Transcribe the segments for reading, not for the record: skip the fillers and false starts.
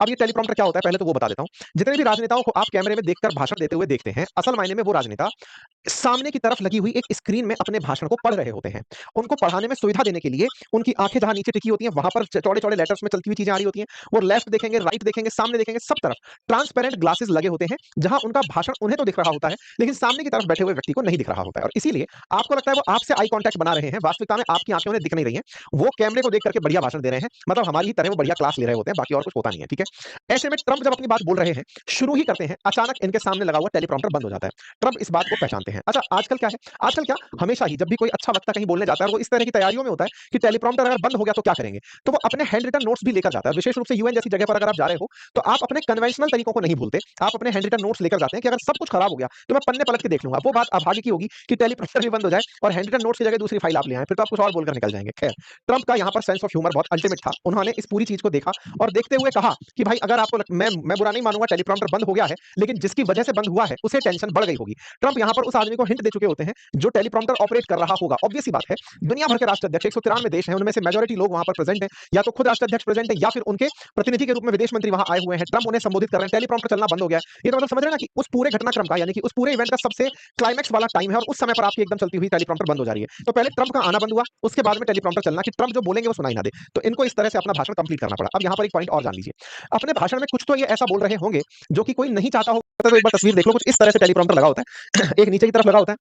अब ये टेलीप्रॉम्प्टर क्या होता है पहले तो वो बता देता हूं। जितने भी राजनेताओं को आप कैमरे में देखकर भाषण देते हुए देखते हैं, असल मायने में वो राजनेता सामने की तरफ लगी हुई एक स्क्रीन में अपने भाषण को पढ़ रहे होते हैं। उनको पढ़ाने में सुविधा देने के लिए उनकी आंखें जहां नीचे टिकी होती हैं वहां पर चौड़े-चौड़े लेटर्स में चलती हुई चीजें आ रही होती हैं। वो लेफ्ट देखेंगे, राइट देखेंगे, सामने देखेंगे, सब तरफ ट्रांसपेरेंट ग्लासेस लगे होते हैं, जहां उनका भाषण उन्हें तो दिख रहा होता है, लेकिन सामने की तरफ बैठे हुए व्यक्ति को नहीं दिख रहा होता है। और इसीलिए आपको लगता है वो आपसे आई कांटेक्ट बना रहे हैं, वास्तविकता में आपकी आंखें उन्हें दिख नहीं रही हैं। वो कैमरे को देख करके बढ़िया भाषण दे रहे हैं, मतलब हमारी ही तरह वो बढ़िया क्लास ले रहे होते हैं, बाकी और कुछ होता नहीं है, ठीक है? ऐसे में ट्रंप जब अपनी बात बोल रहे हैं, शुरू ही करते हैं, अचानक इनके सामने लगा हुआ टेलीप्रॉम्प्टर बंद हो जाता है। ट्रंप इस बात को पहचानते हैं। अच्छा, आजकल क्या है, आजकल क्या हमेशा ही जब भी कोई अच्छा वक्ता कहीं बोलने जाता है और वो इस तरह की तैयारियों में होता है कि टेलीप्रॉम्प्टर अगर बंद हो गया तो क्या करेंगे, तो वो अपने हैंड रिटन नोट्स भी लेकर जाता है। विशेष रूप से यूएन जैसी जगह पर अगर आप जा रहे हो तो आप अपने कन्वेंशनल तरीकों को नहीं भूलते, आप अपने हैंड रिटन नोट्स लेकर जाते हैं कि अगर सब कुछ खराब हो गया तो मैं पन्ने पलट के देख लूंगा। वो बात अभागे की होगी कि टेलीप्रॉम्प्टर भी बंद हो जाए और हैंड रिटन नोट्स की जगह दूसरी फाइल आप ले आए, फिर तो आप कुछ और बोलकर निकल जाएंगे। खैर, ट्रंप का यहाँ पर सेंस ऑफ ह्यूमर बहुत अल्टीमेट था। उन्होंने इस पूरी चीज को देखा और देखते हुए कहा कि भाई अगर आपको मैं बुरा नहीं मानूंगा, टेलीप्रॉम्प्टर बंद हो गया है, लेकिन जिसकी वजह से बंद हुआ है उसे टेंशन बढ़ गई होगी। ट्रंप यहाँ पर उस आदमी को हिंट दे चुके होते हैं जो टेलीप्रॉम्प्टर ऑपरेट कर रहा होगा। ऑब्वियस सी बात है, दुनिया भर के राष्ट्राध्यक्ष 193 देश हैं, उनमें से मेजॉरिटी लोग वहां पर प्रेजेंट हैं, या तो खुद राष्ट्राध्यक्ष प्रेजेंट है या फिर उनके प्रतिनिधि के रूप में विदेश मंत्री वहां आए हुए हैं। ट्रंप उन्हें संबोधित कर रहे हैं, टेलीप्रॉम्प्टर चलना बंद हो गया है। ये तो मतलब समझ रहे हैं ना कि उस पूरे घटनाक्रम का, यानी कि उस पूरे इवेंट का सबसे क्लाइमैक्स वाला टाइम है और उस समय पर आपकी एकदम चलती हुई टेलीप्रॉम्प्टर बंद हो जा रही है। तो पहले ट्रंप का आना बंद हुआ, उसके बाद में टेलीप्रॉम्प्टर चलना कि ट्रंप जो बोलेंगे वो सुनाई ना दे। तो इनको इस तरह से अपना भाषण कंप्लीट करना पड़ा। अब यहाँ पर एक पॉइंट और जान लीजिए, अपने भाषण में कुछ तो ये ऐसा बोल रहे होंगे जो कि कोई नहीं चाहता होगा। तो एक बार तस्वीर देख लो, कुछ इस तरह से टेलीप्रॉम्प्टर लगा होता है एक नीचे की तरफ लगा होता है,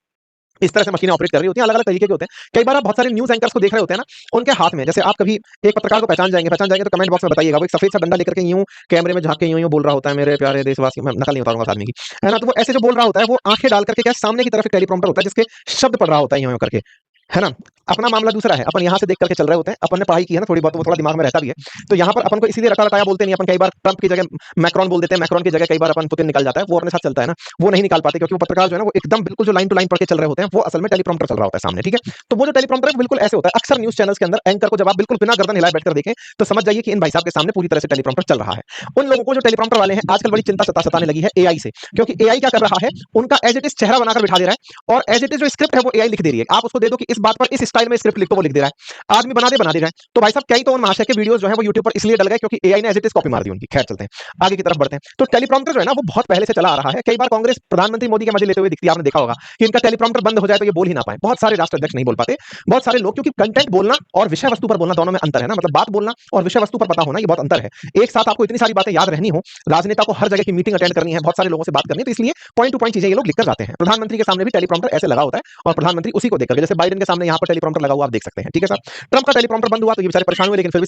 इस तरह से मशीनें ऑपरेट कर रही होती हैं, अलग-अलग तरीके के होते हैं। कई बार आप बहुत सारे न्यूज़ एंकर्स को देख रहे होते हैं ना, उनके हाथ में, जैसे आप कभी एक पत्रकार को पहचान जाएंगे तो कमेंट बॉक्स में बताइएगा, वो एक सफेद सा डंडा लेकर के यूं कैमरे में झांक के यूं यूं बोल रहा होता है, मेरे प्यारे देशवासियों, मैं नकल नहीं उतारूंगा उस आदमी की, है ना? तो वो ऐसे जो बोल रहा होता है, वो आंखें डाल करके क्या सामने की तरफ एक टेलीप्रॉम्प्टर होता है जिसके शब्द पढ़ रहा होता है यूं यूं करके, है ना? अपना मामला दूसरा है, अपन यहाँ से देख करके चल रहे होते हैं, अपन ने पढ़ाई की है ना थोड़ी बहुत, वो थोड़ा दिमाग में रहता भी है। तो यहाँ पर अपन को इसीलिए रटा-रटाया बोलते नहीं, अपन कई बार ट्रंप की जगह मैक्रोन बोल देते हैं, मैक्रोन की जगह कई बार अपन पुतिन निकल जाता है, वो अपने साथ चलता है ना, वो नहीं निकाल पाते क्योंकि वो पत्रकार जो है ना, वो एकदम बिल्कुल जो लाइन टू लाइन पढ़ के चल रहे होते हैं, वो असल में टेलीप्रॉम्प्टर चल रहा होता है सामने, ठीक है? तो वो जो टेलीप्रॉम्प्टर है वो बिल्कुल ऐसे होता है। अक्सर न्यूज़ चैनल्स के अंदर एंकर को जब आप बिल्कुल बिना गर्दन हिलाए बैठकर देखें, तो समझ जाइए कि इन भाई साहब के सामने पूरी तरह से टेलीप्रॉम्प्टर चल रहा है। उन लोगों को जो टेलीप्रॉम्प्टर वाले हैं, आजकल बड़ी चिंता सताने लगी है एआई से, क्योंकि एआई क्या कर रहा है, उनका एज इट इज चेहरा बनाकर बिठा दे रहा है और एज इट इज जो स्क्रिप्ट है वो एआई लिख दे रही है। आप उसको दे दो कि इस बात पर इस स्टाइल में स्क्रिप्ट लिख, तो वो लिख दे रहा है। आदमी बना दे रहा है। तो भाई साहब कई तो उन महाशय के वीडियोस जो है वो यूट्यूब पर इसलिए डल गए क्योंकि एआई ने एज इट इज कॉपी मार दी उनकी। खैर, चलते हैं आगे की तरफ बढ़ते हैं। तो टेलीप्रॉम्प्टर जो है ना वो बहुत पहले से चला आ रहा है। कई बार कांग्रेस प्रधानमंत्री मोदी के मजे लेते हुए दिखती है, आपने देखा होगा कि इनका टेलीप्रॉम्प्टर बंद हो जाए तो ये बोल ही ना पाए। बहुत सारे राष्ट्राध्यक्ष नहीं बोल पाते, बहुत सारे लोग, क्योंकि कंटेंट बोलना और विषय वस्तु पर बोलना दोनों में अंतर है ना, मतलब बात बोलना और विषय वस्तु पर पता होना, ये बहुत अंतर है। एक साथ आपको इतनी सारी बातें याद रहनी हो, राजनेता को हर जगह की मीटिंग अटेंड करनी है, बहुत सारे लोगों से बात करनी है, तो इसलिए पॉइंट टू पॉइंट चीजें ये लोग लिखकर जाते हैं। प्रधानमंत्री के सामने भी टेलीप्रॉम्प्टर ऐसे लगा होता है और प्रधानमंत्री उसी को देख करके, जैसे बाइडेन के सामने यहाँ पर टेलीप्रॉम्प्टर लगा हुआ आप देख सकते हैं, ठीक है साहब? ट्रंप का टेलीप्रॉम्प्टर बंद हुआ तो ये बेचारे परेशान हुए, लेकिन फिर भी